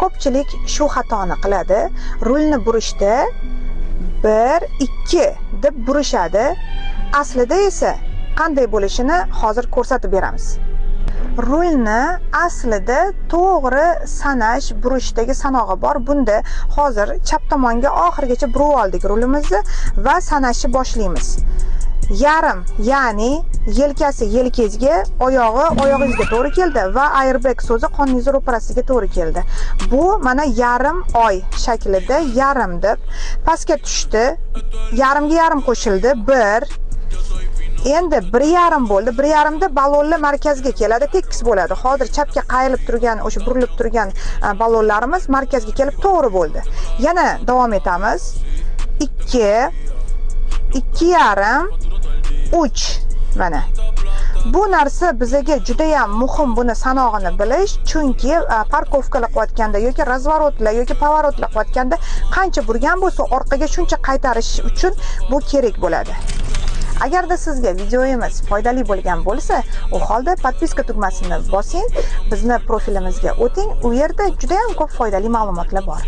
ko'pchilik shu xatoni qiladi. Rulni burishda 1, 2 deb burishadi. Aslida esa qanday bo'lishini hozir ko'rsatib beramiz. Rulni aslida to'g'ri sanash, burishdagi sanog'i bor. Bunda hozir chap tomonga oxirigacha burib oldik rulimizni va sanashni boshlaymiz. Yarim, ya'ni yelkasi yelkangizga, oyog'i oyog'ingizga to'g'ri keldi va airbag so'zi qoningiz ro'parasiga to'g'ri keldi. Bu mana yarim oy shaklida yarim deb pastga tushdi. Yarimga yarim qo'shildi. 1. Endi 1,5 bo'ldi. 1,5 da ballonlar markazga keladi, tekis bo'ladi. Hozir chapga qayrilib turgan, o'sha burilib turgan ballonlarimiz markazga kelib to'g'ri bo'ldi. Yana davom etamiz. 2, 2,5, 3 mana. Bu narsa bizga juda ham muhim, buni sanog'ini bilish, chunki parkovkalar qilayotganda yoki razvorotlar yoki pavorotlar qilayotganda qancha burgan bo'lsa, orqaga shuncha qaytarish uchun bu kerak bo'ladi. Agarda sizga videoyimiz foydali bo'lgan bo'lsa, u holda podpiska tugmasini bosing, bizni profilimizga o'ting. U yerda juda ham ko'p foydali ma'lumotlar bor.